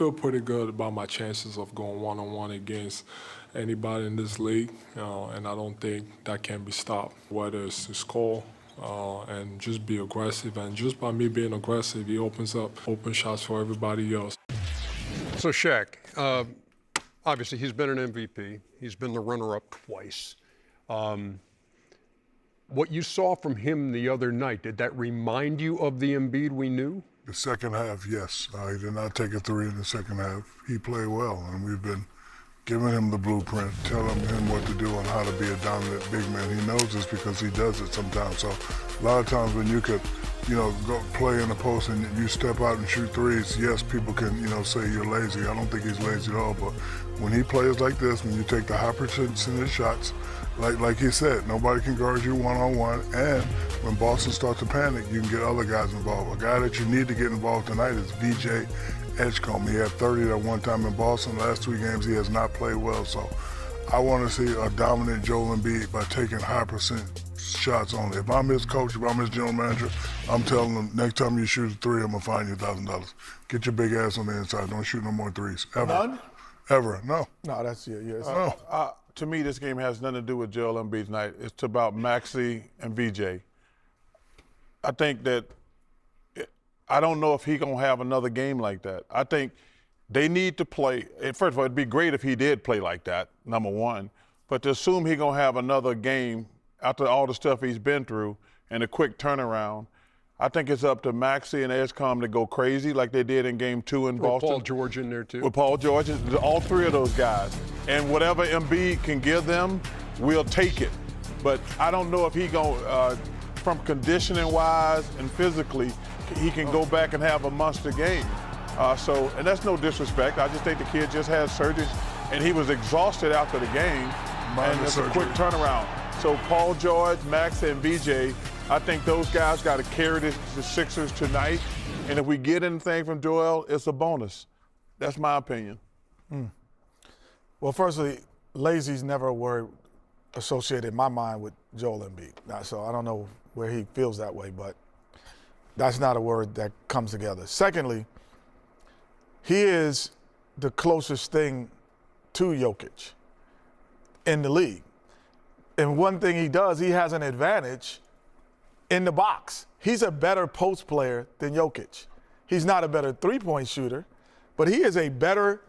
feel pretty good about my chances of going one-on-one against anybody in this league, and I don't think that can be stopped, whether it's to score and just be aggressive. And just by me being aggressive, he opens up open shots for everybody else. So Shaq, obviously he's been an MVP. He's been the runner-up twice. What you saw from him the other night, did that remind you of the Embiid we knew? The second half, yes. He did not take a three in the second half. He played well, and we've been giving him the blueprint, telling him what to do and how to be a dominant big man. He knows this because he does it sometimes. So a lot of times when you could, go play in the post and you step out and shoot threes, yes, people can, say you're lazy. I don't think he's lazy at all, but when he plays like this, when you take the high percentage shots, like he said, nobody can guard you one-on-one, and when Boston starts to panic, you can get other guys involved. A guy that you need to get involved tonight is VJ Edgecombe. He had 30 at one time in Boston. The last 3 games, he has not played well. So I want to see a dominant Joel Embiid by taking high percent shots only. If I'm his coach, if I'm his general manager, I'm telling him, next time you shoot a 3, I'm going to fine you $1,000. Get your big ass on the inside. Don't shoot no more threes. Ever. None? Ever. No. No, that's yeah. No. To me, this game has nothing to do with Joel Embiid tonight. It's about Maxey and VJ. I think that I don't know if he's going to have another game like that. I think they need to play. First of all, it'd be great if he did play like that, number one. But to assume he's going to have another game after all the stuff he's been through and a quick turnaround, I think it's up to Maxey and Edgecombe to go crazy like they did in Game 2 in Boston. With Paul George in there, too. With Paul George, all 3 of those guys. And whatever Embiid can give them, we'll take it. But I don't know if he from conditioning-wise and physically, he can go back and have a monster game. And that's no disrespect. I just think the kid just had surgery, and he was exhausted after the game. And it's a quick turnaround. So Paul George, Max, and VJ, I think those guys got to carry the Sixers tonight. And if we get anything from Joel, it's a bonus. That's my opinion. Well, firstly, lazy's never a word associated in my mind with Joel Embiid. Now, so I don't know where he feels that way, but that's not a word that comes together. Secondly, he is the closest thing to Jokic in the league. And one thing he does, he has an advantage in the box. He's a better post player than Jokic. He's not a better three-point shooter, but he is a better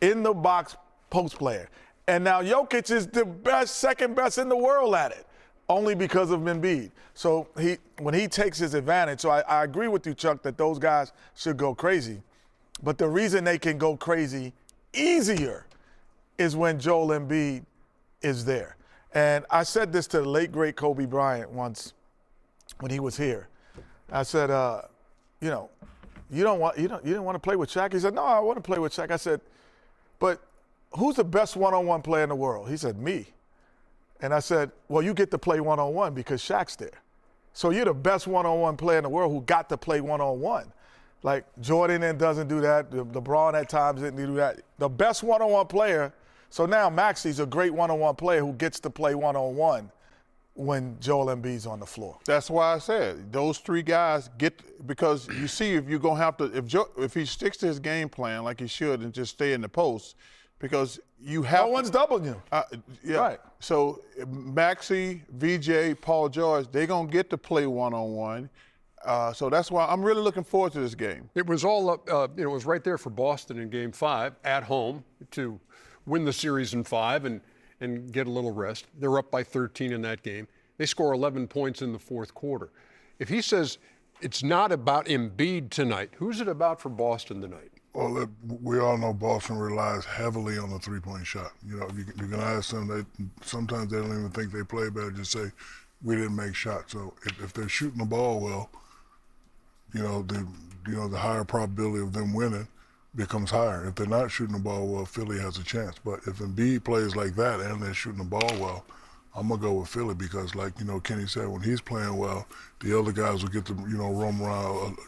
in-the-box post player. And now Jokic is the best, second best in the world at it, only because of Embiid. So when he takes his advantage, so I agree with you, Chuck, that those guys should go crazy. But the reason they can go crazy easier is when Joel Embiid is there. And I said this to the late, great Kobe Bryant once when he was here. I said, you didn't want to play with Shaq? He said, no, I want to play with Shaq. I said, but who's the best one-on-one player in the world? He said, me. And I said, well, you get to play one-on-one because Shaq's there. So you're the best one-on-one player in the world who got to play one-on-one. Like Jordan doesn't do that. LeBron at times didn't do that. The best one-on-one player. So now Maxey's a great one-on-one player who gets to play one-on-one when Joel Embiid's on the floor. That's why I said those 3 guys because you see if you're going to have to, if he sticks to his game plan like he should and just stay in the post, because you have. No one's doubling you. Yeah. Right. So Maxey, VJ, Paul George, they're going to get to play one-on-one. So that's why I'm really looking forward to this game. It was all up, it was right there for Boston in Game 5 at home to win the series in 5 and get a little rest. They're up by 13 in that game. They score 11 points in the fourth quarter. If he says it's not about Embiid tonight, who's it about for Boston tonight? Well, we all know Boston relies heavily on the three-point shot. You can ask them, sometimes they don't even think they play better, just say, we didn't make shots. So if they're shooting the ball well, the higher probability of them winning becomes higher. If they're not shooting the ball well, Philly has a chance. But if Embiid plays like that and they're shooting the ball well, I'm going to go with Philly because, like, Kenny said, when he's playing well, the other guys will get to, roam around,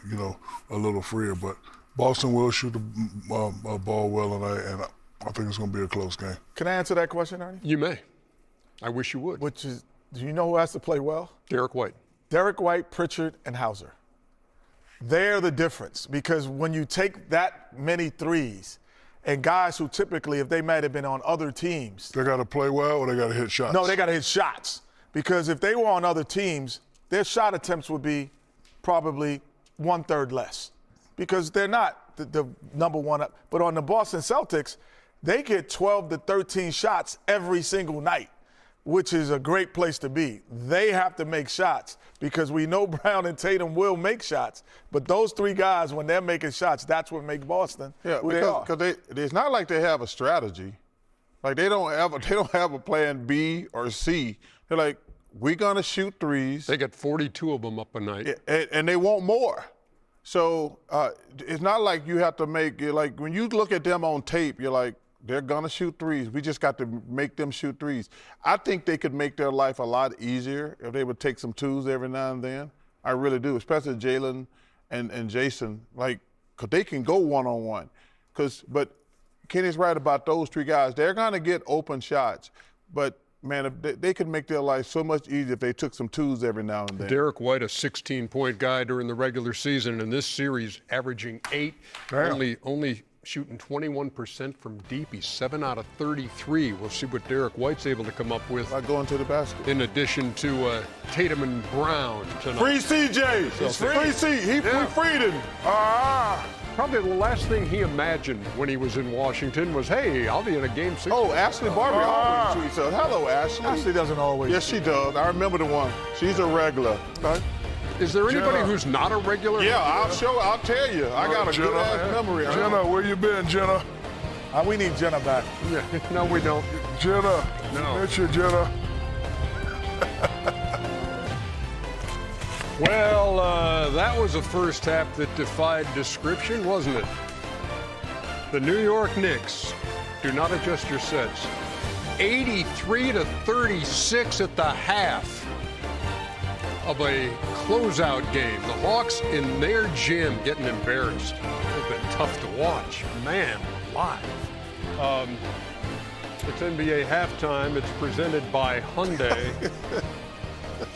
a little freer. But Boston will shoot the ball well tonight, and I think it's going to be a close game. Can I answer that question, Ernie? You may. I wish you would. Which is, do you know who has to play well? Derek White. Derek White, Pritchard, and Hauser. They're the difference because when you take that many threes and guys who typically, if they might have been on other teams. They got to play well or they got to hit shots? No, they got to hit shots because if they were on other teams, their shot attempts would be probably 1/3 less because they're not the number one. But on the Boston Celtics, they get 12 to 13 shots every single night, which is a great place to be. They have to make shots because we know Brown and Tatum will make shots. But those three guys, when they're making shots, that's what makes Boston who they are. Because it's not like they have a strategy. Like they don't have a plan B or C. They're like, we're gonna shoot threes. They get 42 of them up a night. And they want more. So it's not like you have to like when you look at them on tape, you're like, they're going to shoot threes. We just got to make them shoot threes. I think they could make their life a lot easier if they would take some twos every now and then. I really do, especially Jalen and Jason, like, because they can go one-on-one. But Kenny's right about those three guys. They're going to get open shots. But, man, if they could make their life so much easier if they took some twos every now and then. Derek White, a 16-point guy during the regular season, and in this series averaging 8, only shooting 21% from deep. He's 7 out of 33. We'll see what Derek White's able to come up with. By going to the basket. In addition to Tatum and Brown tonight. Free CJ. He's free C. We freed him. Probably the last thing he imagined when he was in Washington was, hey, I'll be in a game 6. Oh, Ashley Barbie always tweets us. Hello, Ashley. Ashley doesn't always. Yes, she does. I remember the one. She's a regular. Okay. Is there anybody who's not a regular? Yeah, I'll tell you. I got a Jenna, good-ass memory. Jenna, where you been, Jenna? We need Jenna back. Yeah. No, we don't. Jenna. No. Miss you, Jenna. Well, that was a first half that defied description, wasn't it? The New York Knicks, do not adjust your sets. 83 to 36 at the half of a closeout game. The Hawks in their gym getting embarrassed. It's been tough to watch. Man, live. It's NBA halftime. It's presented by Hyundai.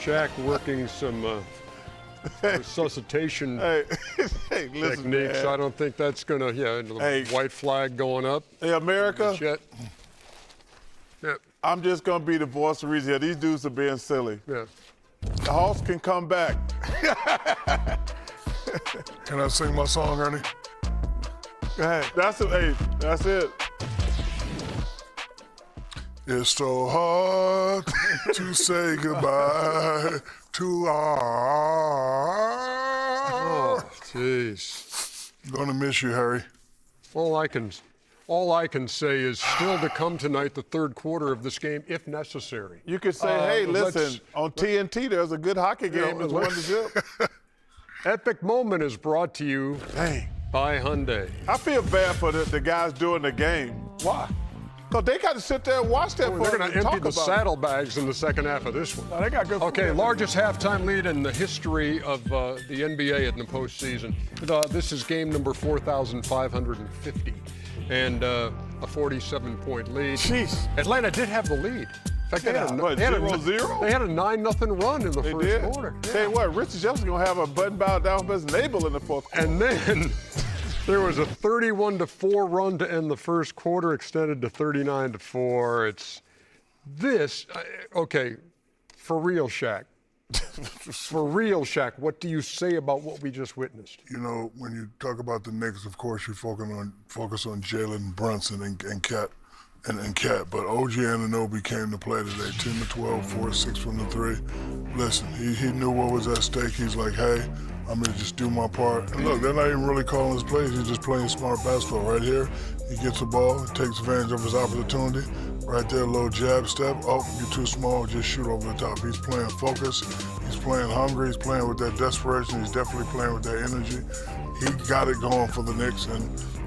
Shaq working some resuscitation listen, techniques. man. I don't think that's going to, white flag going up. Hey, America, Yep. I'm just going to be the voice of reason here. These dudes are being silly. Yeah. The Hawks can come back. Can I sing my song, Ernie? Go ahead. That's it. Hey, that's it. It's so hard to say goodbye to our. Jeez. Gonna miss you, Harry. All I can say is still to come tonight, the third quarter of this game, if necessary. You could say, hey, listen, on TNT, there's a good hockey game. It's 1-0. Epic Moment is brought to you by Hyundai. I feel bad for the guys doing the game. Why? Because they got to sit there and watch that. They're going to empty the saddlebags in the second half of this one. They got good. Okay, largest halftime lead in the history of the NBA in the postseason. This is game number 4,550. And a 47-point lead. Jeez. Atlanta did have the lead. In fact, they had a 9-0 run in the first quarter. Tell you what, Richard Jefferson going to have a button bow down for his navel in the fourth quarter. And then there was a 31-4 run to end the first quarter, extended to 39-4. It's this. Okay, for real, Shaq. For real, Shaq, what do you say about what we just witnessed? You know, when you talk about the Knicks, of course, you focus on Jalen Brunson and Cat. But OG Anunoby came to play today, 10 to 12, 4 6 from the 3. Listen, he knew what was at stake. He's like, hey, I'm going to just do my part. And look, they're not even really calling his plays. He's just playing smart basketball right here. He gets the ball, takes advantage of his opportunity. Right there, a little jab step. Oh, you're too small, just shoot over the top. He's playing focus. He's playing hungry. He's playing with that desperation. He's definitely playing with that energy. He got it going for the Knicks, and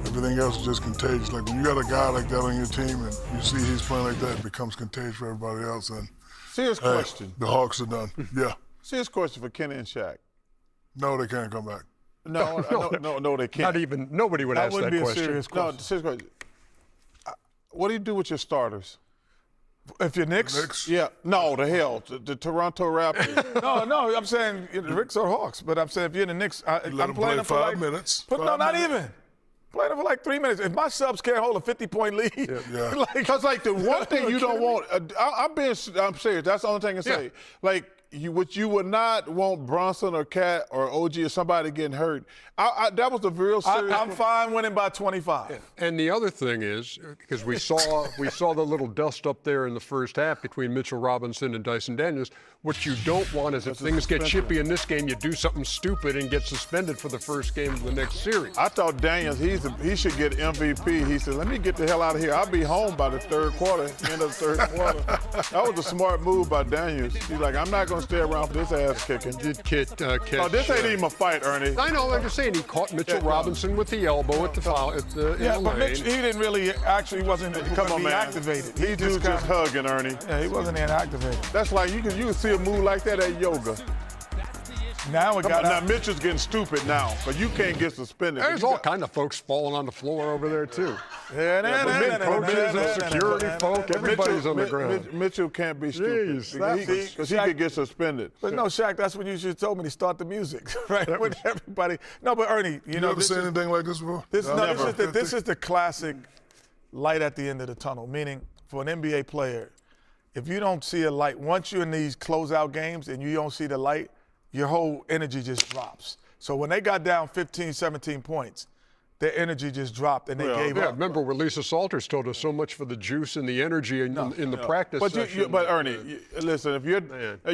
everything else is just contagious. Like, when you got a guy like that on your team and you see he's playing like that, it becomes contagious for everybody else. And serious question. The Hawks are done. Yeah. Serious question for Kenny and Shaq. No, they can't come back. No, they can't. Nobody would ask that question. Serious question. No, serious question. What do you do with your starters? If you're Knicks? Yeah, no, the hell, the Toronto Raptors. No, I'm saying Knicks or Hawks. But I'm saying if you're the Knicks, Let I'm them playing play them for 5 minutes. But no, 5 not minutes. even. Playing them for like 3 minutes. If my subs can't hold a 50-point lead, Yeah. Because like the one thing you don't want, I'm serious. That's the only thing I can say. Yeah. Like what you would not want Bronson or Cat or OG or somebody getting hurt. That was a real serious. I'm fine winning by 25. Yeah. And the other thing is, because we saw the little dust up there in the first half between Mitchell Robinson and Dyson Daniels. What you don't want is if things get chippy in this game, you do something stupid and get suspended for the first game of the next series. I thought Daniels, he should get MVP. He said, let me get the hell out of here. I'll be home by the third quarter, end of the third quarter. That was a smart move by Daniels. He's like, I'm not going to stay around for this ass kicking. Did catch, Oh, this ain't even a fight, Ernie. I know, I'm just saying he caught Mitchell Robinson with the elbow at the foul in Yeah, the but lane. Mitch, he didn't really actually wasn't Come on, man. activated. He just hugging, Ernie. Yeah, he wasn't inactivated. That's like you can see a move like that at yoga. Now it got Now out. Mitchell's getting stupid now, but you can't get suspended. There's all kind of folks falling on the floor over there too. Coaches and security folk, everybody's on the ground. Mitchell can't be stupid Jeez, because he could get suspended. But no, Shaq, that's when you should have told me to start the music, right? With everybody. No, but Ernie, you know, You ever this seen is, anything like this before? this is the classic light at the end of the tunnel, meaning for an NBA player, if you don't see a light, once you're in these closeout games and you don't see the light, your whole energy just drops. So when they got down 15, 17 points, their energy just dropped and they gave Yeah, up. remember what Lisa Salters told us, so much for the juice and the energy in the practice But session. but Ernie, listen, if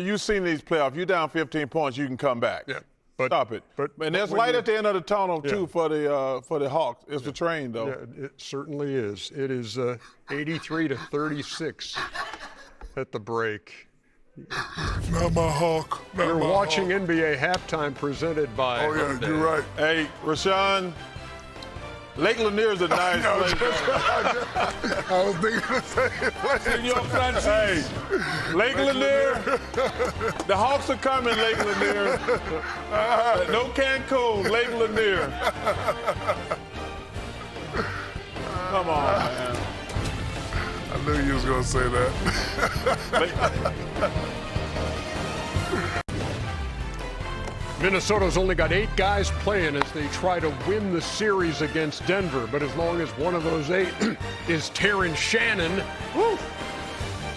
you've seen these playoffs, you're down 15 points, you can come back. Yeah. Stop it. And there's when light you- at the end of the tunnel too for the Hawks. It's the train though. Yeah, it certainly is. It is 83-36 at the break. Not my Hawk. Not You're my watching Hawk. NBA halftime presented by Oh, yeah, Hyundai. you're right. Hey, Rashawn, Lake Lanier's a nice place. I was thinking the same thing. Hey, Lake Lanier, the Hawks are coming, Lake Lanier. No Cancun, Lake Lanier. Come on, man. I knew you was going to say that. Minnesota's only got 8 guys playing as they try to win the series against Denver. But as long as one of those 8 is Terrence Shannon, woo,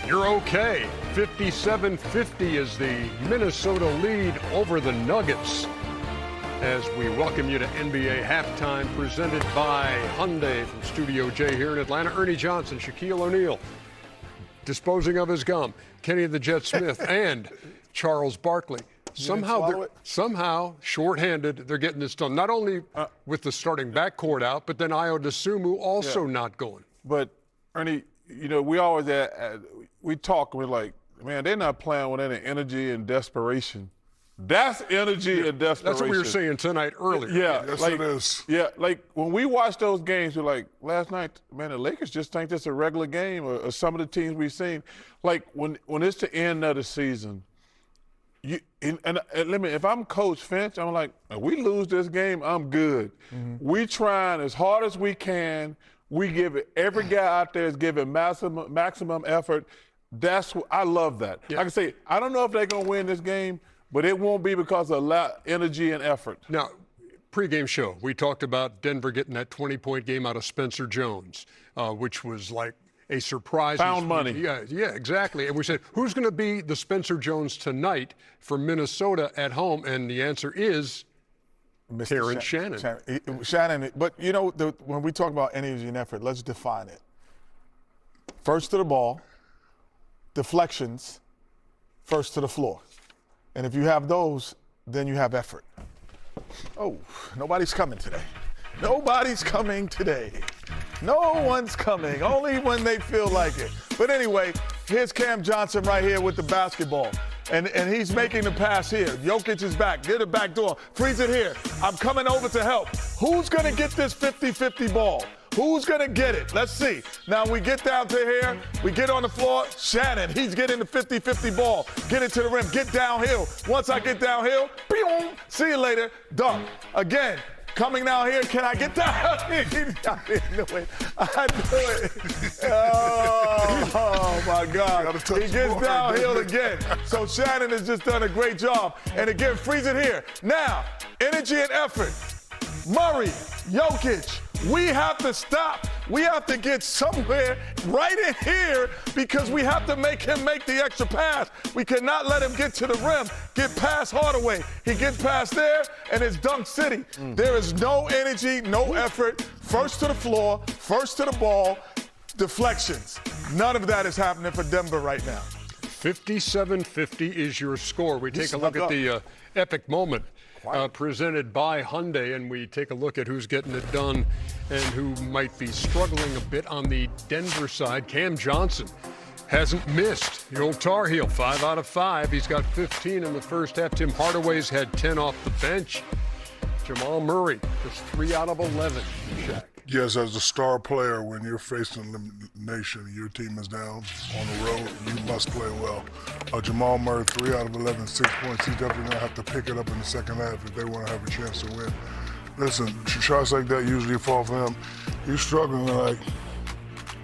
you're okay. 57-50 is the Minnesota lead over the Nuggets. As we welcome you to NBA Halftime, presented by Hyundai from Studio J here in Atlanta. Ernie Johnson, Shaquille O'Neal, disposing of his gum. Kenny the Jet Smith and Charles Barkley. Somehow, shorthanded, they're getting this done. Not only with the starting backcourt out, but then Ayo Dosunmu also not going. But Ernie, you know, we always we talk. We're like, man, they're not playing with any energy and desperation. That's energy and desperation. That's what we were saying tonight earlier. Yeah, Yes, like, it is. Yeah, like when we watch those games, we're like, last night, man, the Lakers just think this is a regular game, or some of the teams we've seen. Like when it's the end of the season, if I'm Coach Finch, I'm like, if we lose this game, I'm good. We trying as hard as we can. We give it. Every guy out there is giving maximum effort. I love that. Yeah. Like I say, I don't know if they're gonna win this game, but it won't be because of energy and effort. Now, pregame show, we talked about Denver getting that 20-point game out of Spencer Jones, which was like a surprise. Found money. Yeah, exactly. And we said, who's going to be the Spencer Jones tonight for Minnesota at home? And the answer is Terrence Shannon. Shannon, but you know, when we talk about energy and effort, let's define it. First to the ball, deflections, first to the floor. And if you have those, then you have effort. Oh, nobody's coming today. Nobody's coming today. No one's coming, only when they feel like it. But anyway, here's Cam Johnson right here with the basketball. And he's making the pass here. Jokic is back. Get it back door. Freeze it here. I'm coming over to help. Who's going to get this 50-50 ball? Who's going to get it? Let's see. Now we get down to here. We get on the floor. Shannon, he's getting the 50-50 ball. Get it to the rim. Get downhill. Once I get downhill, boom, see you later. Dunk. Again, coming down here. Can I get down? I didn't do it. I knew it. Oh my God. He gets downhill again. So Shannon has just done a great job. And again, freeze it here. Now, energy and effort. Murray, Jokic, we have to stop. We have to get somewhere right in here because we have to make him make the extra pass. We cannot let him get to the rim, get past Hardaway. He gets past there, and it's dunk city. There is no energy, no effort. First to the floor, first to the ball, deflections. None of that is happening for Denver right now. 57-50 is your score. We take a look at the epic moment presented by Hyundai, and we take a look at who's getting it done and who might be struggling a bit on the Denver side. Cam Johnson hasn't missed. The old Tar Heel, 5 out of 5. He's got 15 in the first half. Tim Hardaway's had 10 off the bench. Jamal Murray, just 3 out of 11. Shaq. Yes, as a star player, when you're facing elimination and your team is down on the road, you must play well. Jamal Murray, 3 out of 11, 6 points. He's definitely going to have to pick it up in the second half if they want to have a chance to win. Listen, shots like that usually fall for him. He's struggling. Like,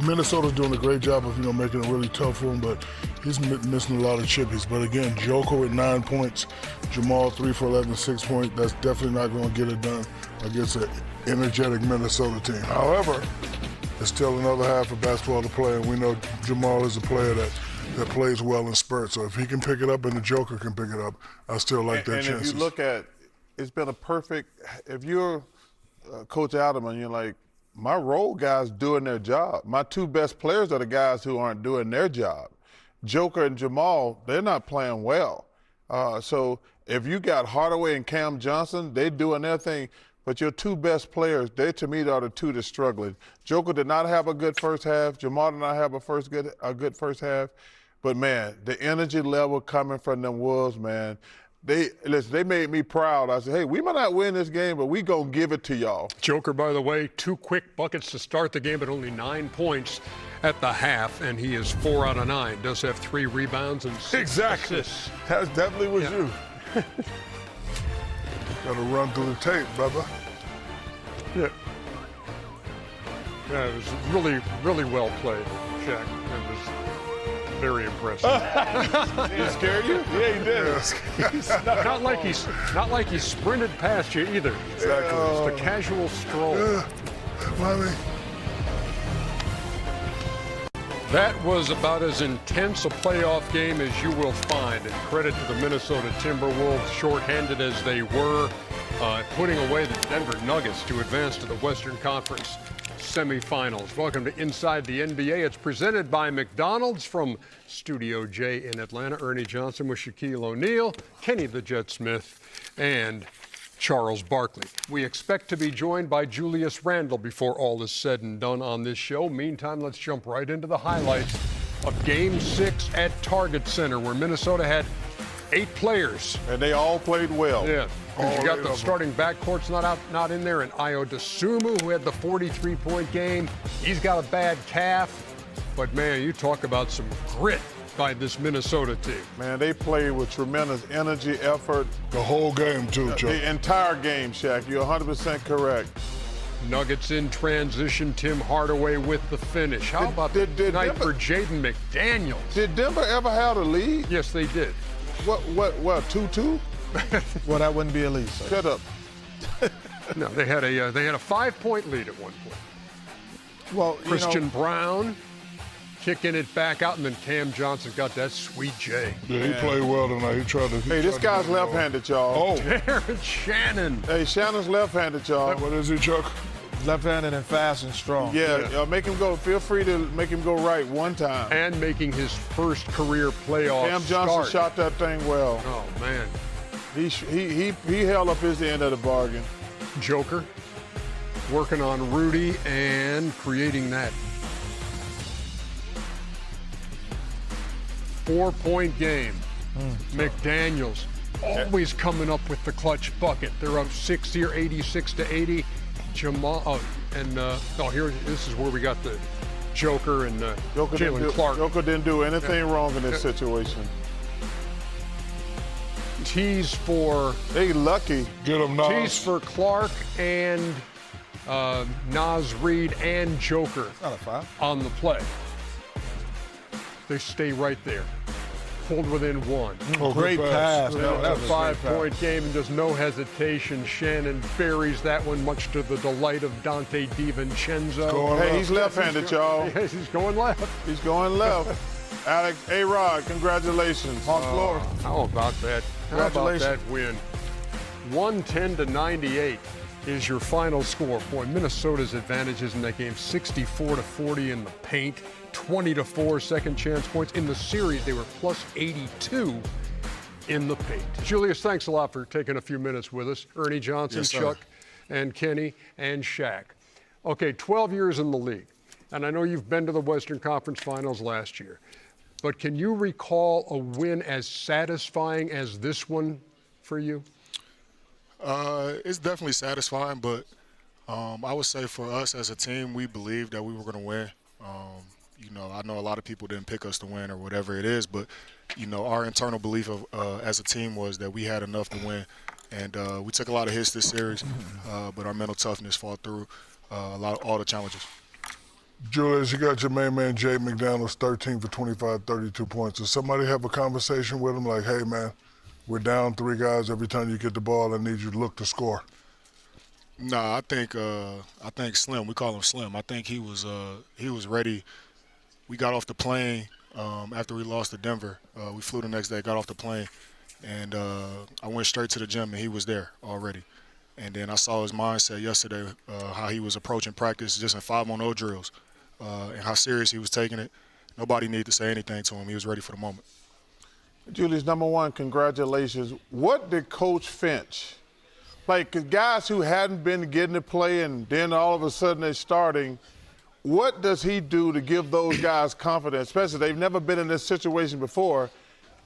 Minnesota's doing a great job of, making it really tough for him, but he's missing a lot of chippies. But again, Joker with 9 points, Jamal 3 for 11, 6 points. That's definitely not going to get it done against an energetic Minnesota team. However, there's still another half of basketball to play, and we know Jamal is a player that plays well in spurts. So if he can pick it up and the Joker can pick it up, I still like that chances. And if you look at, it's been a perfect, if you're Coach Adelman, you're like, my role guys doing their job. My 2 best players are the guys who aren't doing their job. Joker and Jamal, they're not playing well. So if you got Hardaway and Cam Johnson, they're doing their thing. But your 2 best players, they to me are the 2 that's struggling. Joker did not have a good first half. Jamal did not have a good first half. But man, the energy level coming from them Wolves, man, they made me proud. I said, hey, we might not win this game, but we gonna give it to y'all. Joker, by the way, 2 quick buckets to start the game, but only 9 points at the half, and he is 4 out of 9. Does have 3 rebounds and 6 assists. That definitely was you. Got to run through the tape, brother. Yeah, it was really, really well played, Shaq. It was very impressive. Did he scare you? Yeah, he did. not like he sprinted past you either. Exactly. Just a casual stroll. Mommy. That was about as intense a playoff game as you will find. And credit to the Minnesota Timberwolves, shorthanded as they were, putting away the Denver Nuggets to advance to the Western Conference semifinals. Welcome to Inside the NBA. It's presented by McDonald's from Studio J in Atlanta. Ernie Johnson with Shaquille O'Neal, Kenny the Jet Smith, and Charles Barkley. We expect to be joined by Julius Randle before all is said and done on this show. Meantime, let's jump right into the highlights of Game 6 at Target Center, where Minnesota had 8 players. And they all played well. Yeah. You got the starting backcourt's not in there, and Ayo Dosunmu, who had the 43-point game. He's got a bad calf. But, man, you talk about some grit by this Minnesota team. Man, they played with tremendous energy, effort. The whole game, too, Chuck. The entire game, Shaq. You're 100% correct. Nuggets in transition, Tim Hardaway with the finish. How about the night for Jaden McDaniels? Did Denver ever have a lead? Yes, they did. What, 2-2? Well, that wouldn't be a lead. So. Shut up. No, they had a 5-point lead at one point. Well, Christian Brown kicking it back out, and then Cam Johnson got that sweet J. Yeah, he played well tonight. Hey, this guy's left-handed, y'all. Oh. Darren Shannon. Hey, Shannon's left-handed, y'all. What is he, Chuck? Left-handed and fast and strong. Yeah, make him go. Feel free to make him go right one time. And making his first career playoff Cam Johnson shot that thing well. Oh, man. He held up his end of the bargain. Joker working on Rudy and creating that 4-point game. McDaniels always coming up with the clutch bucket. They're up 6 here, 86-80. Jamal, this is where we got the Joker and Jalen Clark. Joker didn't do anything wrong in this situation. tees for They lucky. Get him, Nas. tees for Clark and Nas Reed and Joker Not a foul. on the play. They stay right there. Pulled within one. Great pass. That was a 5-point game, and there's no hesitation. Shannon buries that one, much to the delight of Dante DiVincenzo. Going Hey, left. he's left-handed, y'all. Yes, he's going left. He's going left. Alex, A-Rod, congratulations. On floor. How about that? How about Congratulations. that win? 110-98 is your final score. Boy, Minnesota's advantages in that game, 64-40 in the paint, 20-4 second chance points. In the series, they were plus 82 in the paint. Julius, thanks a lot for taking a few minutes with us. Ernie Johnson, Yes, sir. Chuck, and Kenny, and Shaq. Okay, 12 years in the league, and I know you've been to the Western Conference Finals last year, but can you recall a win as satisfying as this one for you? It's definitely satisfying, but I would say for us as a team, we believed that we were going to win. I know a lot of people didn't pick us to win or whatever it is, but our internal belief of as a team was that we had enough to win, and we took a lot of hits this series, but our mental toughness fought through all the challenges. Julius, you got your main man, Jay McDaniels, 13 for 25, 32 points. Does somebody have a conversation with him like, hey, man, we're down 3 guys. Every time you get the ball, I need you to look to score? No, I think Slim. We call him Slim. I think he was ready. We got off the plane after we lost to Denver. We flew the next day, got off the plane, and I went straight to the gym, and he was there already. And then I saw his mindset yesterday, how he was approaching practice just in 5-on-0 drills, and how serious he was taking it. Nobody needed to say anything to him. He was ready for the moment. Julius, number one, congratulations. What did Coach Finch, like guys who hadn't been getting to play and then all of a sudden they're starting, what does he do to give those guys confidence, especially they've never been in this situation before,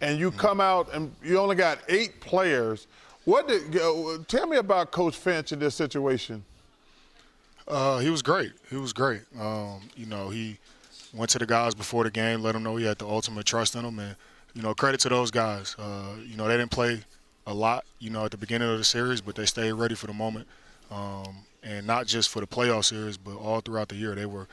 and you come out and you only got 8 players. Tell me about Coach Finch in this situation. He was great. He he went to the guys before the game, let them know he had the ultimate trust in them, and credit to those guys. They didn't play a lot, at the beginning of the series, but they stayed ready for the moment. And not just for the playoff series, but all throughout the year. They were,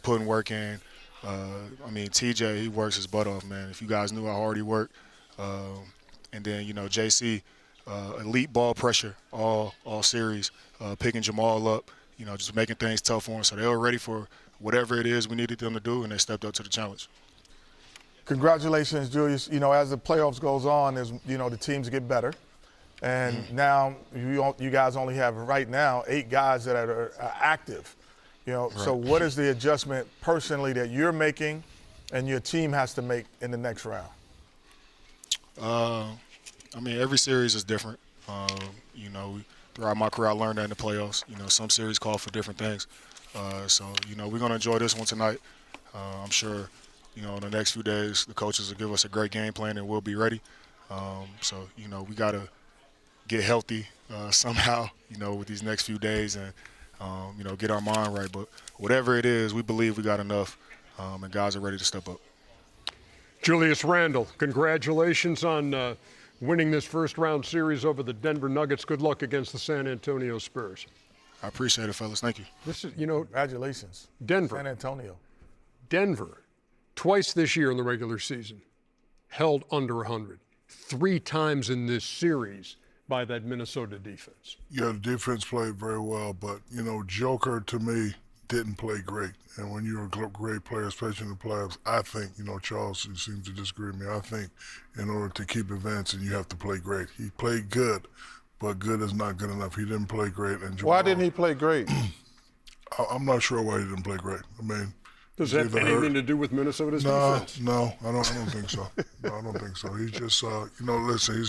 putting work in. TJ, he works his butt off, man. If you guys knew how hard he worked. And then, JC, elite ball pressure all series, picking Jamal up, just making things tough for him. So they were ready for whatever it is we needed them to do, and they stepped up to the challenge. Congratulations, Julius. As the playoffs goes on, the teams get better. And now you guys only have right now 8 guys that are active. So what is the adjustment personally that you're making and your team has to make in the next round? Every series is different. Throughout my career, I learned that in the playoffs. Some series call for different things. We're going to enjoy this one tonight. I'm sure, in the next few days, the coaches will give us a great game plan and we'll be ready. We got to get healthy somehow, with these next few days and, get our mind right. But whatever it is, we believe we got enough, and guys are ready to step up. Julius Randle, congratulations on winning this first-round series over the Denver Nuggets. Good luck against the San Antonio Spurs. I appreciate it, fellas. Thank you. This is, Congratulations. Denver. San Antonio. Denver, twice this year in the regular season, held under 100. 3 times in this series by that Minnesota defense. Yeah, the defense played very well, but, Joker, to me, didn't play great. And when you're a great player, especially in the playoffs, I think, Charles seems to disagree with me. I think in order to keep advancing, you have to play great. He played good, but good is not good enough. He didn't play great. And Jamal, Why didn't he play great? I'm not sure why he didn't play great. Does that have anything to do with Minnesota's defense? No, I don't think so. No, I don't think so. He just, listen,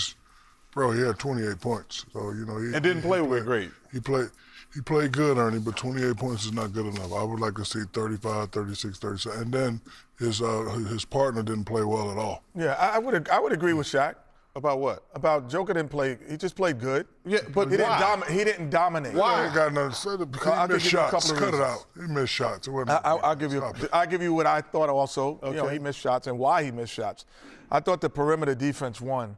he had 28 points. So, he didn't play great. He played good, Ernie, but 28 points is not good enough. I would like to see 35, 36, 37. And then his partner didn't play well at all. Yeah, I would agree with Shaq. About what? About Joker didn't play. He just played good. Yeah, but he didn't dominate. Why? He ain't got nothing to say because he missed shots. Cut it out. He missed shots. I'll give you what I thought also. Okay. He missed shots and why he missed shots. I thought the perimeter defense won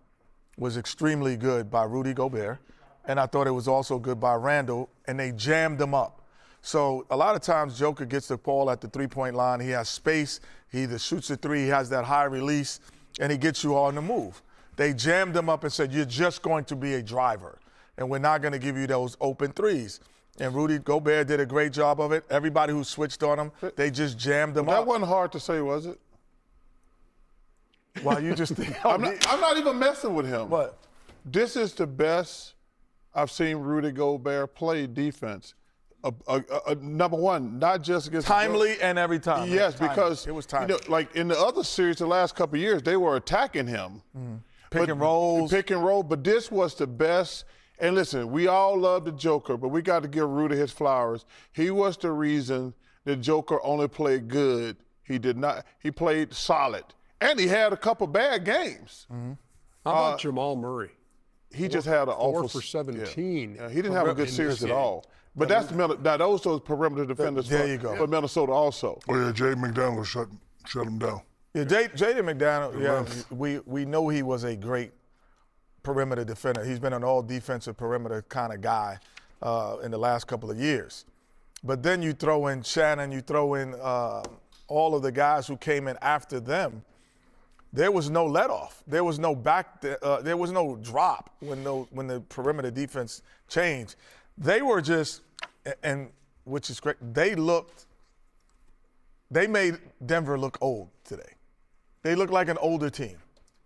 was extremely good by Rudy Gobert, and I thought it was also good by Randle, and they jammed them up. So a lot of times Joker gets the ball at the three-point line. He has space. He either shoots a three, he has that high release, and he gets you on the move. They jammed him up and said, you're just going to be a driver, and we're not going to give you those open threes. And Rudy Gobert did a great job of it. Everybody who switched on him, they just jammed him up. That wasn't hard to say, was it? Well, you just think. I'm not even messing with him. What? This is the best I've seen Rudy Gobert play defense. Number one, not just against Timely and every time. Yes, Timely. because it was timely. Like in the other series, the last couple of years, they were attacking him. Pick and rolls. Pick and roll. But this was the best. And listen, we all love the Joker, but we got to give Rudy his flowers. He was the reason the Joker only played good. He did not. He played solid. And he had a couple bad games. How about Jamal Murray? He just had an awful 4 for 17. Yeah, he didn't have a good in series this at game. all. But that's now those are perimeter defenders There you go. for Minnesota also. Oh, yeah, Jay McDaniels shut him down. Yeah, Jaden McDaniel, yeah, we know he was a great perimeter defender. He's been an all-defensive perimeter kind of guy in the last couple of years. But then you throw in Shannon, you throw in all of the guys who came in after them. There was no let-off. There was no there was no drop when the perimeter defense changed. They were just, and which is great, they made Denver look old today. They look like an older team.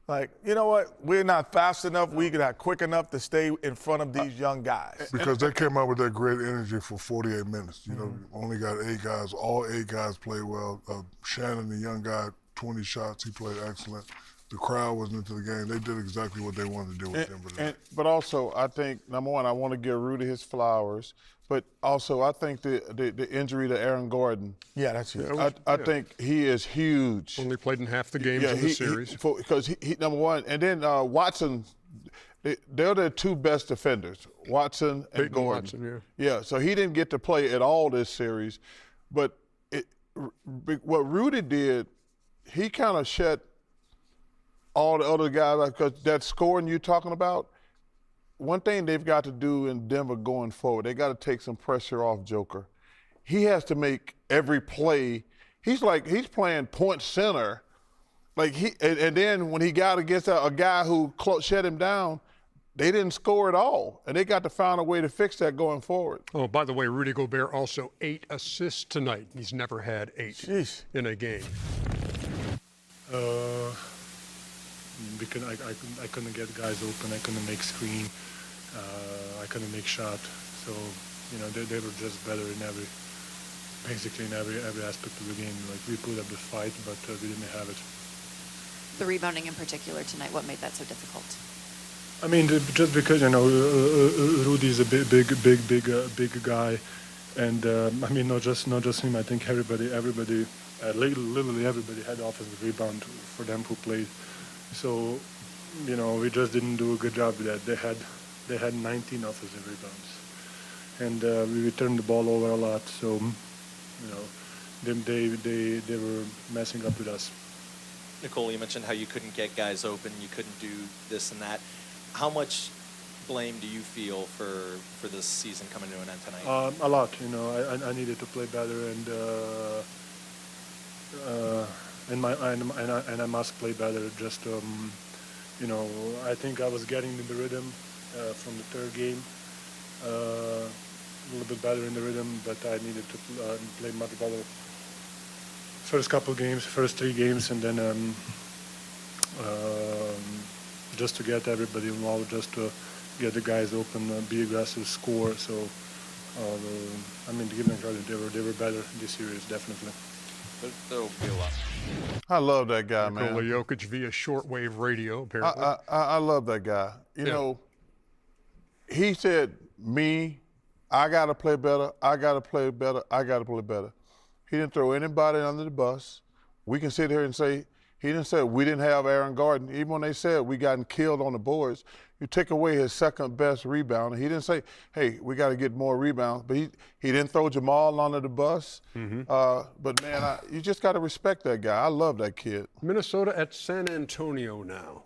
Like, you know what? We're not fast enough. We're not quick enough to stay in front of these young guys. Because they came out with that great energy for 48 minutes. You know, only got 8 guys. All 8 guys played well. Shannon, the young guy, 20 shots. He played excellent. The crowd was into the game. They did exactly what they wanted to do with Denver. But also, I think, number one, I want to give Rudy his flowers. But also, I think the injury to Aaron Gordon. Yeah, that's huge. I think he is huge. Only played in half the games in the series. Because he number one. And then Watson, they're the 2 best defenders, Watson and Gordon. Watson, yeah, so he didn't get to play at all this series. But what Rudy did, he kind of shut all the other guys, because that scoring you're talking about, one thing they've got to do in Denver going forward, they got to take some pressure off Joker. He has to make every play. He's playing point center. And then when he got against a guy who shut him down, they didn't score at all. And they got to find a way to fix that going forward. Oh, by the way, Rudy Gobert also 8 assists tonight. He's never had 8 Jeez. in a game. Because I couldn't get guys open, I couldn't make screen, I couldn't make shot. So, you know, they were just better in basically in every aspect of the game. Like, we put up the fight, but we didn't have it. The rebounding in particular tonight, what made that so difficult? I mean, just because, you know, Rudy's a big guy, and I mean, not just him. I think everybody, literally everybody had offensive rebound for them who played. So, you know, we just didn't do a good job with that. They had 19 offensive rebounds, and we returned the ball over a lot. So, you know, they were messing up with us. Nicole, you mentioned how you couldn't get guys open, you couldn't do this and that. How much blame do you feel for this season coming to an end tonight? A lot. You know, I needed to play better, and I must play better. Just you know, I think I was getting in the rhythm from the third game, a little bit better in the rhythm, but I needed to play much better. First 3 games, and then just to get everybody involved, just to get the guys open, be aggressive, score. So, I mean, to give them credit, they were better this series, definitely. There'll be a lot. I love that guy, man. Nikola Jokic via shortwave radio, apparently. I love that guy. You know, he said, I got to play better, I got to play better, I got to play better. He didn't throw anybody under the bus. We can sit here and say, he didn't say we didn't have Aaron Gordon. Even when they said we gotten killed on the boards, you take away his second best rebounder. He didn't say, hey, we got to get more rebounds. But he didn't throw Jamal under the bus. But, man, you just got to respect that guy. I love that kid. Minnesota at San Antonio now.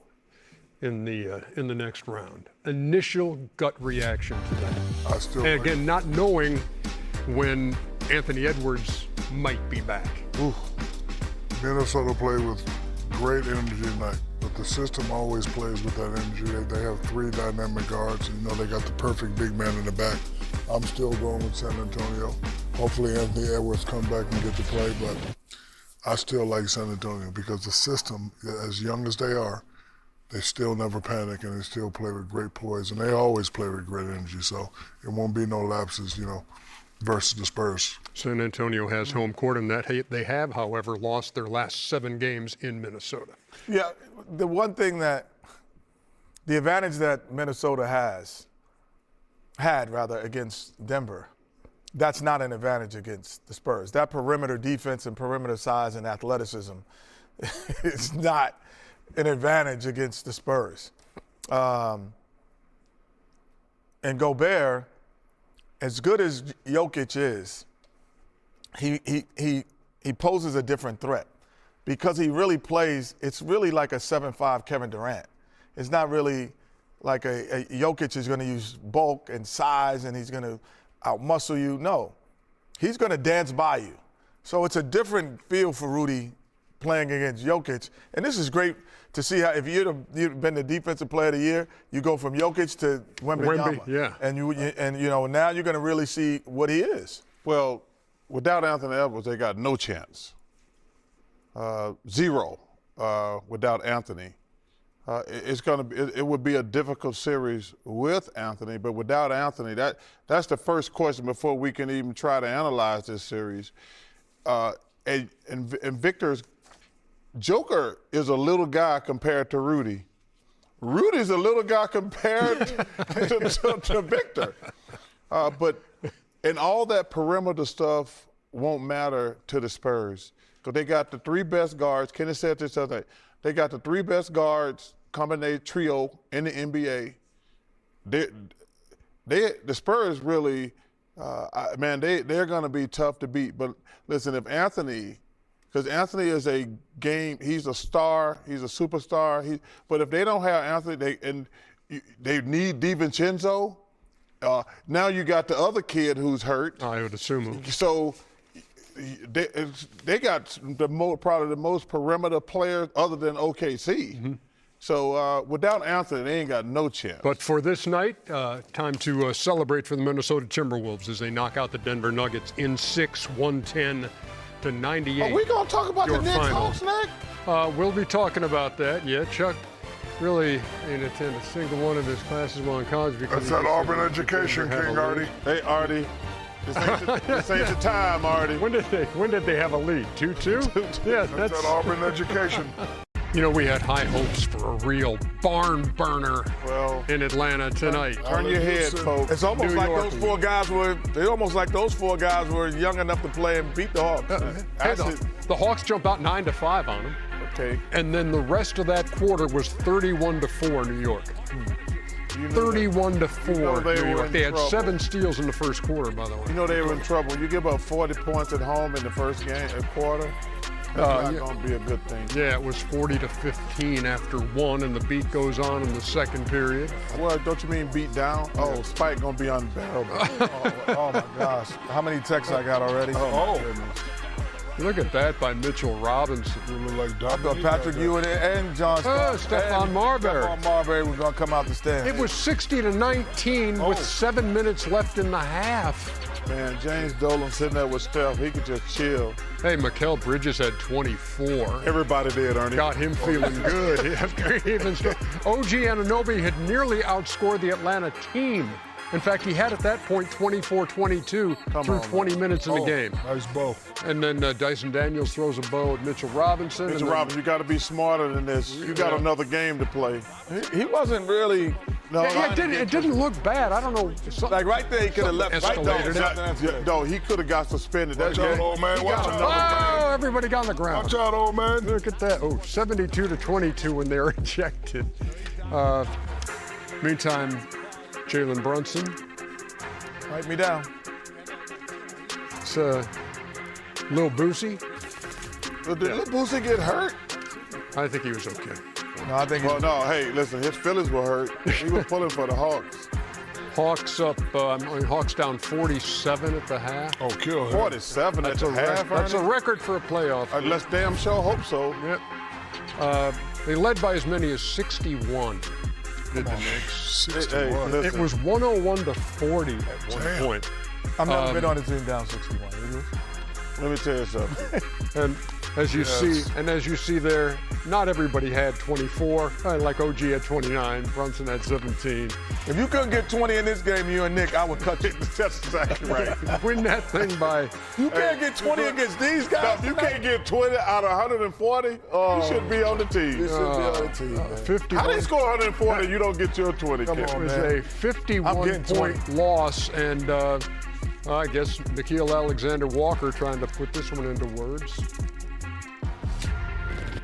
in the next round. Initial gut reaction to that. I still And like- again, not knowing when Anthony Edwards might be back. Minnesota played with great energy tonight, but the system always plays with that energy. They have 3 dynamic guards, and they got the perfect big man in the back. I'm still going with San Antonio. Hopefully Anthony Edwards come back and get to play, but I still like San Antonio because the system, as young as they are, they still never panic and they still play with great poise, and they always play with great energy, so it won't be no lapses, versus the Spurs. San Antonio has home court, and that they have, however, lost their last 7 games in Minnesota. Yeah, the advantage that Minnesota had against Denver, that's not an advantage against the Spurs. That perimeter defense and perimeter size and athleticism is not an advantage against the Spurs. And Gobert, as good as Jokic is, he poses a different threat because he really plays. It's really like a 7'5" Kevin Durant. It's not really like a Jokic is going to use bulk and size and he's going to outmuscle you. No, he's going to dance by you. So it's a different feel for Rudy playing against Jokic, and this is great to see how if you'd been the defensive player of the year, you go from Jokic to Wembanyama. Yeah. And now you're going to really see what he is. Well, without Anthony Edwards, they got no chance. 0 without Anthony. It would be a difficult series with Anthony, but without Anthony, that's the first question before we can even try to analyze this series. And Victor's Joker is a little guy compared to Rudy. Rudy's a little guy compared to Victor. But and all that perimeter stuff won't matter to the Spurs because they got the 3 best guards. Kenny said this other night. They got the 3 best guards, combination trio in the NBA. The Spurs really, they're going to be tough to beat. But listen, if Anthony, because Anthony is he's a star, he's a superstar. But if they don't have Anthony, they need DiVincenzo. Now you got the other kid who's hurt. I would assume. So they got probably the most perimeter players other than OKC. Mm-hmm. So without Anthony, they ain't got no chance. But for this night, time to celebrate for the Minnesota Timberwolves as they knock out the Denver Nuggets in 6, 110-98. Are we going to talk about the Your Knicks, final. Hawks, Nick? We'll be talking about that. Yeah, Chuck really didn't attend a single one of his classes while in college because That's that Auburn education, King Artie. Hey, Artie. This ain't the time, Artie. When did they have a lead? 2-2? Yeah, That's that Auburn education. We had high hopes for a real barn burner in Atlanta tonight. Turn your head, folks. It's almost New like York. those 4 guys were. It's almost like those 4 guys were young enough to play and beat the Hawks. Hey, the Hawks jump out 9-5 on them. Okay. And then the rest of that quarter was 31-4 New York. 31-4 New York. They had 7 steals in the first quarter, by the way. They were in trouble. You give up 40 points at home in the first quarter, that's not going to be a good thing. Yeah, it was 40-15 after 1, and the beat goes on in the second period. Well, don't you mean beat down? Oh, Spike going to be unbearable. Oh my gosh. How many texts I got already? Oh, my goodness. Look at that by Mitchell Robinson. You look like I thought Patrick Ewing and John Stephon Marbury. Stephon Marbury was going to come out the stand. It was 60-19 with 7 minutes left in the half. Man, James Dolan sitting there with Steph. He could just chill. Hey, Mikal Bridges had 24. Everybody did, Ernie. Got him feeling good. OG Anunoby had nearly outscored the Atlanta team. In fact, he had at that point 24-22 through 20 minutes in the game. Nice bow. And then Dyson Daniels throws a bow at Mitchell Robinson. Mitchell Robinson, you got to be smarter than this. You got another game to play. He wasn't really. No, it didn't look bad. I don't know. Like right there, he could have left. Right Escalated No, he could have got suspended. Watch out, old man. Watch out. Oh, everybody got on the ground. Watch out, old man. Look at that. 72-22 when they were ejected. Meantime, Jalen Brunson. Wipe me down. It's Lil Boosie. Did Lil Boosie get hurt? I think he was okay. No, I think Well, no, hey, listen, his feelings were hurt. He was pulling for the Hawks. Hawks up. Hawks down 47 at the half. Oh, kill him. 47 at the half, That's a Ernie? record for a playoff. Let's damn sure hope so. Yep. They led by as many as 61. Did the Knicks? Hey, 61. It listen, was 101 to 40 at one Damn. point. I've never been on a team down 61. let me tell you something. And as you see there, not everybody had 24. Like OG had 29, Brunson had 17. If you couldn't get 20 in this game, you and Nick, I would cut you. That's exactly right. Win that thing by. You can't get 20 against these No, guys. if you can't get 20 out of 140, you should be on the team. You should be on the team, man. 51. How they score 140 and you don't get your 20? Come Kevin? on, It was man. a I'm 51 getting 20. point loss, and I guess Nickeil Alexander-Walker trying to put this one into words.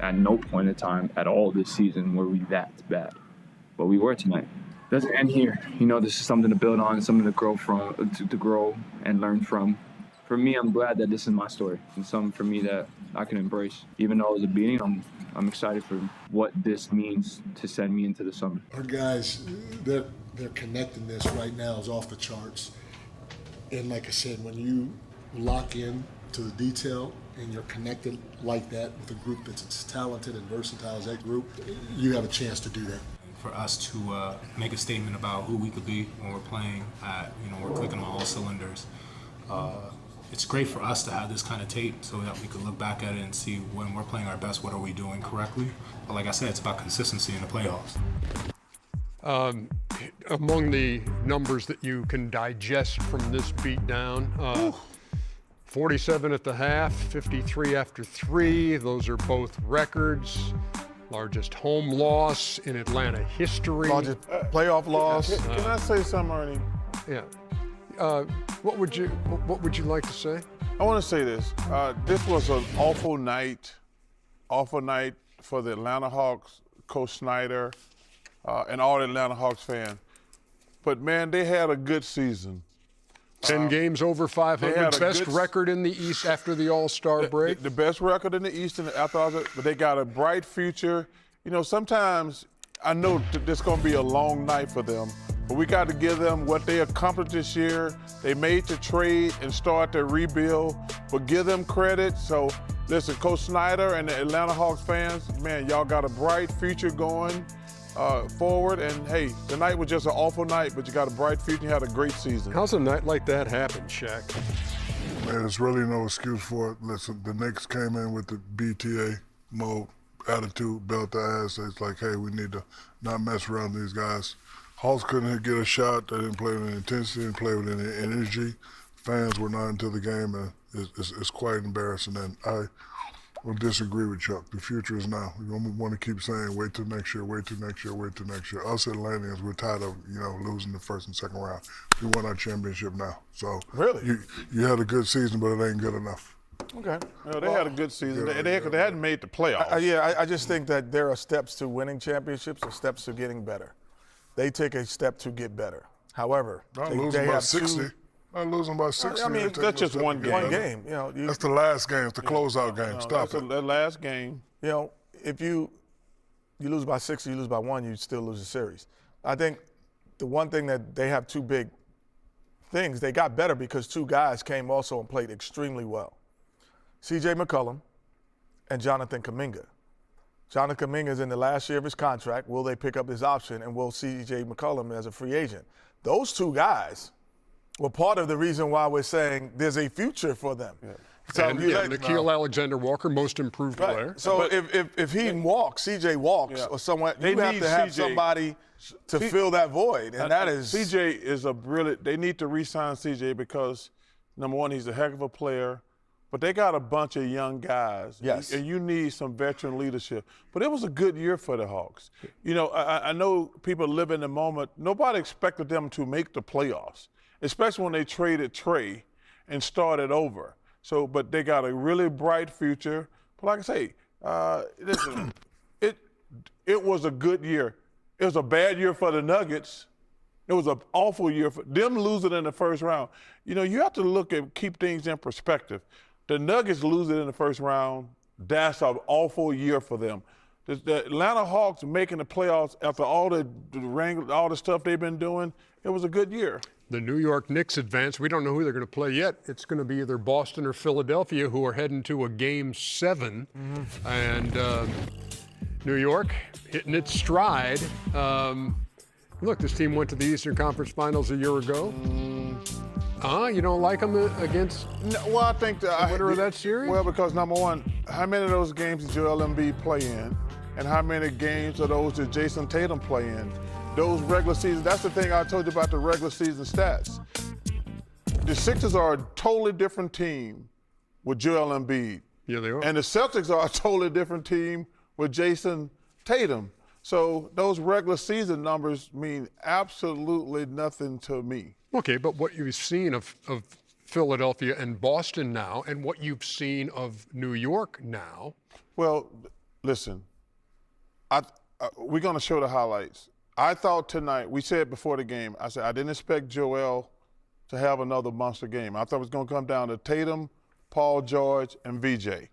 At no point in time at all this season were we that bad, but we were tonight. Doesn't end here. You know, this is something to build on, something to grow from, to grow and learn from. For me, I'm glad that this is my story and something for me that I can embrace. Even though it was a beating, I'm excited for what this means to send me into the summer. Our guys, their connectedness right now is off the charts. And like I said, when you lock in to the detail and you're connected like that with a group that's as talented and versatile as that group, you have a chance to do that. For us to make a statement about who we could be when we're playing, we're clicking on all cylinders. It's great for us to have this kind of tape so that we could look back at it and see when we're playing our best, what are we doing correctly. But like I said, it's about consistency in the playoffs. Among the numbers that you can digest from this beatdown, 47 at the half, 53 after 3. Those are both records. Largest home loss in Atlanta history. Largest playoff loss. Can I say something, Ernie? Yeah. What would you like to say? I want to say this. This was an awful night for the Atlanta Hawks, Coach Snyder, and all the Atlanta Hawks fans. But, man, they had a good season. 10 games over 500, best record in the East after the All-Star break. The best record in the East after all that, but they got a bright future. You know, sometimes I know this is going to be a long night for them, but we got to give them what they accomplished this year. They made the trade and start their rebuild, but give them credit. So, listen, Coach Snyder and the Atlanta Hawks fans, man, y'all got a bright future going forward. And, hey, tonight was just an awful night, but you got a bright future. You had a great season. How's a night like that happen, Shaq? Man, there's really no excuse for it. Listen, the Knicks came in with the BTA mode, attitude, belt the ass. It's like, hey, we need to not mess around with these guys. Hawks couldn't get a shot. They didn't play with any intensity, didn't play with any energy. Fans were not into the game, and it's quite embarrassing. And I will disagree with Chuck. The future is now. We're going to want to keep saying, wait till next year, wait till next year, wait till next year. Us Atlanteans, we're tired of, losing the first and second round. We won our championship now. So Really? You had a good season, but it ain't good enough. Okay. They had a good season. They hadn't made the playoffs. I just think that there are steps to winning championships and steps to getting better. They take a step to get better. However, Not they losing by have 60. Not losing by 60. I mean, that's just one game. one game. That's the last game. It's the closeout game. Stop it. The last game. If you lose by 60, you lose by 1, you still lose the series. I think the one thing that they have two big things, they got better because two guys came also and played extremely well. C.J. McCollum and Jonathan Kuminga. Jonathan Kuminga is in the last year of his contract. Will they pick up his option, and will C.J. McCollum as a free agent? Those two guys were part of the reason why we're saying there's a future for them. Yeah. So Nickeil Alexander-Walker, most improved player. So if he walks, CJ walks, or someone, you have to have somebody to fill that void, and that is CJ is a brilliant. They need to re-sign CJ because number one, he's a heck of a player, but they got a bunch of young guys. Yes, and you need some veteran leadership. But it was a good year for the Hawks. I know people live in the moment. Nobody expected them to make the playoffs, especially when they traded Trey and started over. So, but they got a really bright future. But like I say, listen, it was a good year. It was a bad year for the Nuggets. It was an awful year for them losing in the first round. You have to keep things in perspective. The Nuggets losing in the first round, that's an awful year for them. The Atlanta Hawks making the playoffs after all the stuff they've been doing, it was a good year. The New York Knicks advance. We don't know who they're going to play yet. It's going to be either Boston or Philadelphia, who are heading to a Game 7. And New York hitting its stride. Look, this team went to the Eastern Conference Finals a year ago. You don't like them against Well, I think the winner of that series? Well, because number one, how many of those games did Joel Embiid play in? And how many games of those did Jason Tatum play in? Those regular season, that's the thing I told you about the regular season stats. The Sixers are a totally different team with Joel Embiid. Yeah, they are. And the Celtics are a totally different team with Jason Tatum. So those regular season numbers mean absolutely nothing to me. Okay, but what you've seen of Philadelphia and Boston now, and what you've seen of New York now. Well, listen, we're going to show the highlights. I thought tonight, we said before the game, I said I didn't expect Joel to have another monster game. I thought it was going to come down to Tatum, Paul George, and VJ.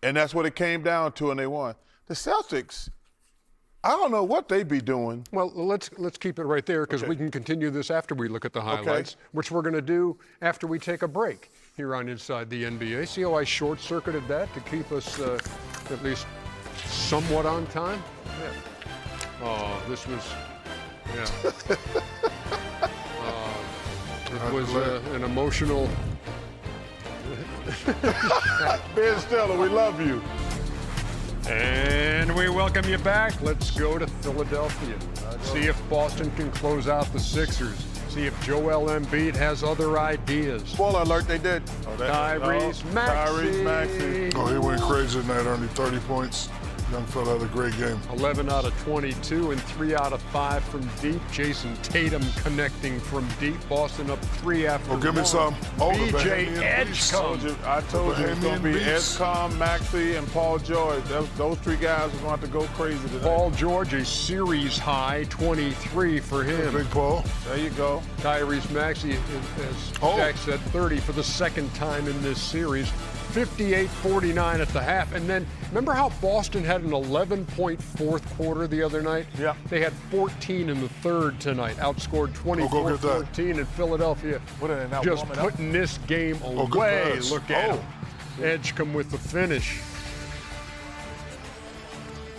And that's what it came down to, and they won. The Celtics, I don't know what they be doing. Well, let's keep it right there, because we can continue this after we look at the highlights, which we're going to do after we take a break here on Inside the NBA. See how I short-circuited that to keep us at least somewhat on time? Yeah. Oh, this was, it was an emotional. Ben Stiller, we love you. And we welcome you back. Let's go to Philadelphia. See if Boston can close out the Sixers. See if Joel Embiid has other ideas. Spoiler alert, they did. Tyrese Maxey. Oh, he went crazy tonight, only 30 points. Young fella had a great game. 11 out of 22 and 3 out of 5 from deep. Jason Tatum connecting from deep. Boston up 3 after one. Give me some. Oh, BJ Edgecombe. I told you it's going to be Edgecombe, Maxey, and Paul George. Those three guys are going to have to go crazy today. Paul George, a series high 23 for him. Big Paul. There you go. Tyrese Maxey, as Jack said, 30 for the second time in this series. 58-49 at the half. And then remember how Boston had an 11-point fourth quarter the other night? Yeah. They had 14 in the third tonight, outscored 24-14, and Philadelphia just putting this game away. Look at him. Edgecombe with the finish.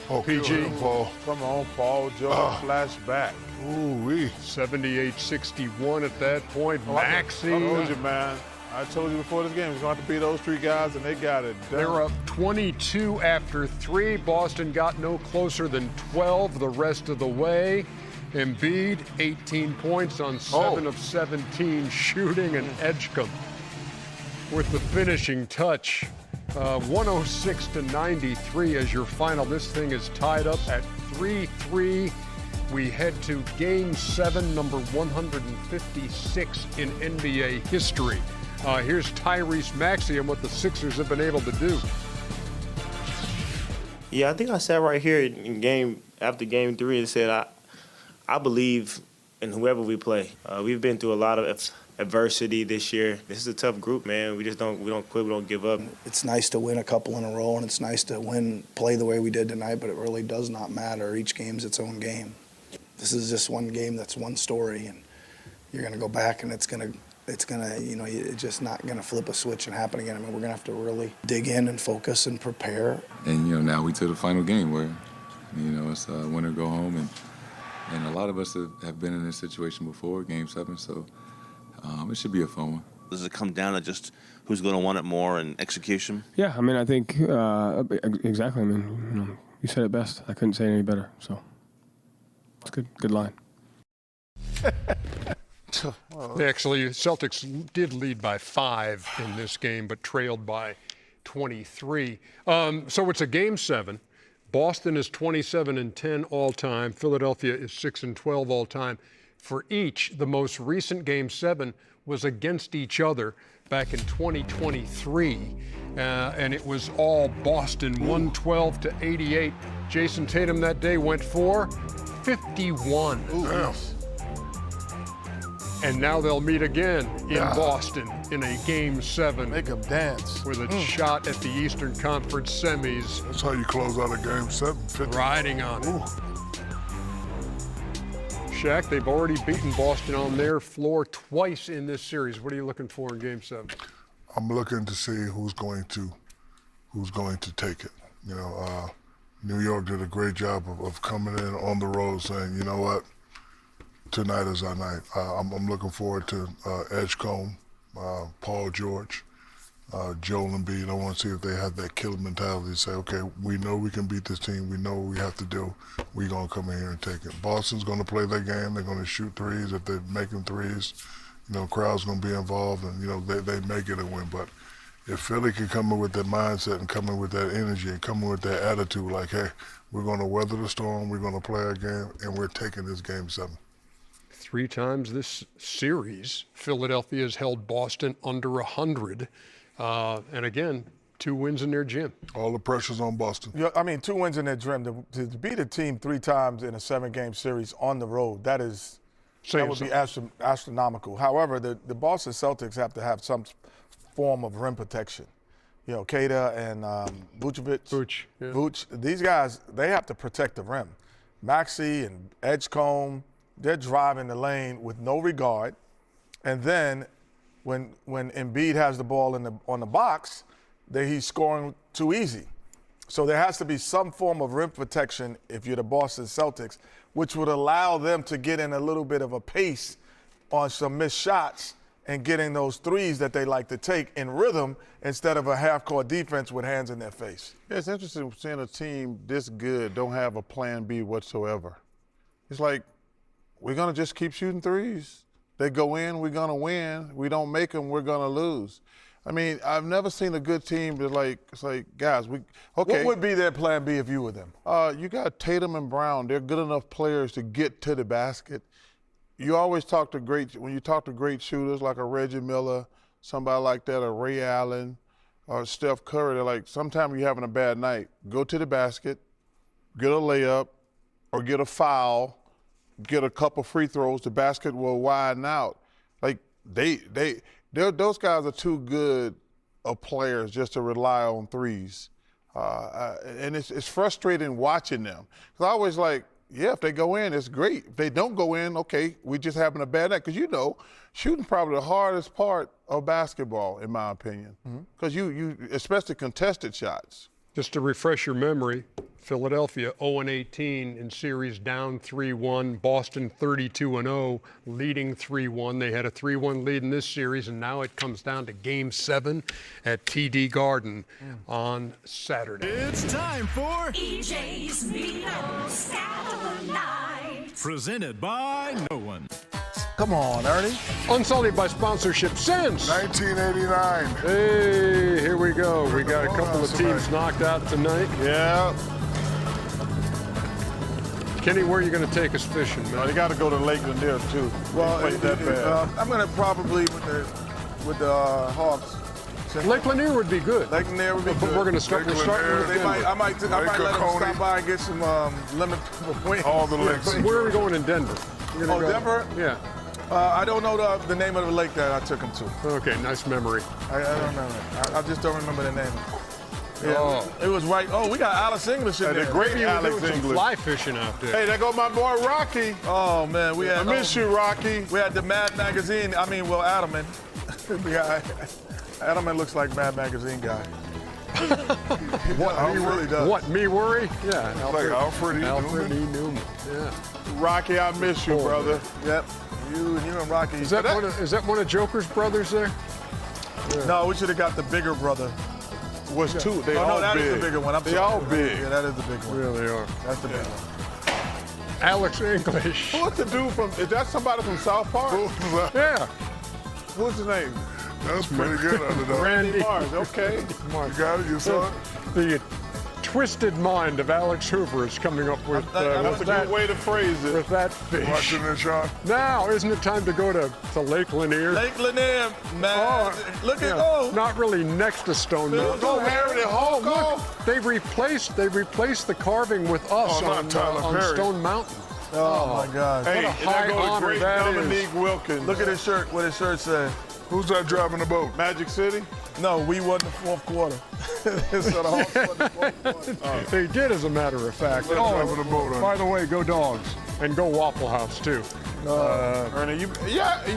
PG. Paul. Come on, Paul George, flashback. Ooh-wee. 78-61 at that point. Maxey. I told you, man. I told you before this game, it's going to have to be those three guys, and they got it done. They're up 22 after 3. Boston got no closer than 12 the rest of the way. Embiid, 18 points on 7 of 17 shooting, and Edgecombe with the finishing touch. 106-93 as your final. This thing is tied up at 3-3. We head to Game 7, number 156 in NBA history. Here's Tyrese Maxey and what the Sixers have been able to do. Yeah, I think I sat right here after Game 3 and said I believe in whoever we play. We've been through a lot of adversity this year. This is a tough group, man. We don't quit, we don't give up. It's nice to win a couple in a row, and it's nice to play the way we did tonight, but it really does not matter. Each game's its own game. This is just one game, that's one story, and you're going to go back and it's just not going to flip a switch and happen again. I mean, we're going to have to really dig in and focus and prepare. And, now we to the final game where, it's win or go home. And a lot of us have been in this situation before, Game 7, so it should be a fun one. Does it come down to just who's going to want it more and execution? Yeah, I mean, I think exactly. I mean, you said it best. I couldn't say it any better, so. It's good line. Actually, Celtics did lead by 5 in this game, but trailed by 23. So it's a Game 7. Boston is 27-10 all time. Philadelphia is 6-12 all time. For each, the most recent Game 7 was against each other back in 2023, and it was all Boston, 112-88. Jason Tatum that day went for 51. And now they'll meet again in Boston in a Game 7. Make them dance. With a shot at the Eastern Conference semis. That's how you close out a Game 7. 50. Riding on it. Shaq, they've already beaten Boston on their floor twice in this series. What are you looking for in Game 7? I'm looking to see who's going to take it. You know, New York did a great job of coming in on the road saying, you know what, tonight is our night. I'm looking forward to Edgecombe, Paul George, Joel Embiid. I want to see if they have that killer mentality to say, okay, we know we can beat this team. We know what we have to do. We're going to come in here and take it. Boston's going to play their game. They're going to shoot threes. If they're making threes, you know, crowd's going to be involved, and, you know, they may get a win. But if Philly can come in with that mindset and come in with that energy and come in with that attitude, like, hey, we're going to weather the storm, we're going to play our game, and we're taking this Game 7. 3 times this series, Philadelphia has held Boston under 100. And again, 2 wins in their gym. All the pressure's on Boston. Yeah, I mean, 2 wins in their gym. To beat a team 3 times in a 7-game series on the road, that would be astronomical. However, the Boston Celtics have to have some form of rim protection. You know, Kada and Vooch, these guys, they have to protect the rim. Maxey and Edgecombe, they're driving the lane with no regard. And then when Embiid has the ball on the box, he's scoring too easy. So there has to be some form of rim protection if you're the Boston Celtics, which would allow them to get in a little bit of a pace on some missed shots and getting those threes that they like to take in rhythm instead of a half-court defense with hands in their face. Yeah, it's interesting seeing a team this good don't have a plan B whatsoever. It's like, we're going to just keep shooting threes. They go in, we're going to win. We don't make them, we're going to lose. I mean, I've never seen a good team that it's like, guys, okay. What would be their plan B if you were them? You got Tatum and Brown. They're good enough players to get to the basket. You always when you talk to great shooters like a Reggie Miller, somebody like that, or Ray Allen, or Steph Curry, they're like, sometimes you're having a bad night. Go to the basket, get a layup, or get a foul, get a couple free throws, the basket will widen out. Like, those guys are too good of players just to rely on threes. And it's frustrating watching them. Because I always like, yeah, if they go in, it's great. If they don't go in, okay, we just having a bad night. Because, you know, shooting probably the hardest part of basketball, in my opinion. Because you especially contested shots. Just to refresh your memory, Philadelphia 0-18 in series down 3-1. Boston 32-0, leading 3-1. They had a 3-1 lead in this series, and now it comes down to Game 7 at TD Garden on Saturday. It's time for EJ's Meatloaf Saturday Night. Presented by No One. Come on, Ernie. Unsullied by sponsorship since 1989. Hey, here we go. We got a couple of teams knocked out tonight. Yeah. Kenny, where are you going to take us fishing, man? You got to go to Lake Lanier, too. Well, that bad. I'm going to probably with the Hawks. Lake Lanier would be good. Lake Lanier would be good. But we're going to start with I might let them stop by and get some lemon wings. All the lakes. Where are we going in Denver? Denver? Yeah. I don't know the name of the lake that I took him to. Okay, nice memory. I don't remember. I just don't remember the name. Yeah, it was right. Oh, we got Alice English in there. The great Alex English. Fly fishing out there. Hey, there go my boy Rocky. Oh man, I miss you, Rocky. We had the Mad Magazine. Adelman. Adelman looks like Mad Magazine guy. What? He really does. What? Me worry? Yeah. Alfred E. Newman. Yeah. Rocky, I miss you, brother. Yep. You and Rocky. Is that one of Joker's brothers there? Yeah. No, we should have got the bigger brother. Was two. They all that big. is the bigger one. They all big. Yeah, that is the big one. Yeah, they are. That's the big one. Alex English. What's the dude from? Is that somebody from South Park? Yeah. What's his name? That's pretty good, underdog. Randy Mars. Okay. You got it. You saw it. The twisted mind of Alex Hoover is coming up with that's a good way to phrase it. With that fish. Watching it, Sean. Now, isn't it time to go to Lake Lanier? Lake Lanier, man. Look at not really next to Stone Mountain. Go Harry Hawk. Look, they replaced the carving with us on Stone Mountain. Oh, my God. Hey, What a and high there goes honor great that is. Dominique Wilkins. Look at his shirt. What his shirt say? Who's that driving the boat? Magic City. No, we won the fourth quarter. So the Hawks won the fourth quarter. They did, as a matter of fact. Driving the boat, huh? By the way, go Dogs. And go Waffle House, too. Ernie,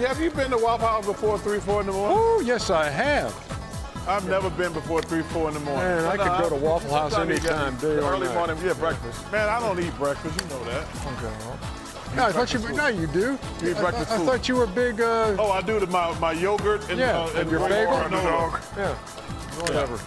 have you been to Waffle House before 3, 4 in the morning? Oh, yes, I have. I've never been before 3, 4 in the morning. Man, I could go to Waffle House sometimes you anytime, get day or early night. morning, breakfast. Man, I don't eat breakfast. You know that. Okay, well. No, I thought you. No, you do. You eat breakfast I food. thought you were big. Oh, I do my yogurt and and your Grey bagel. Granola. Yeah, whatever.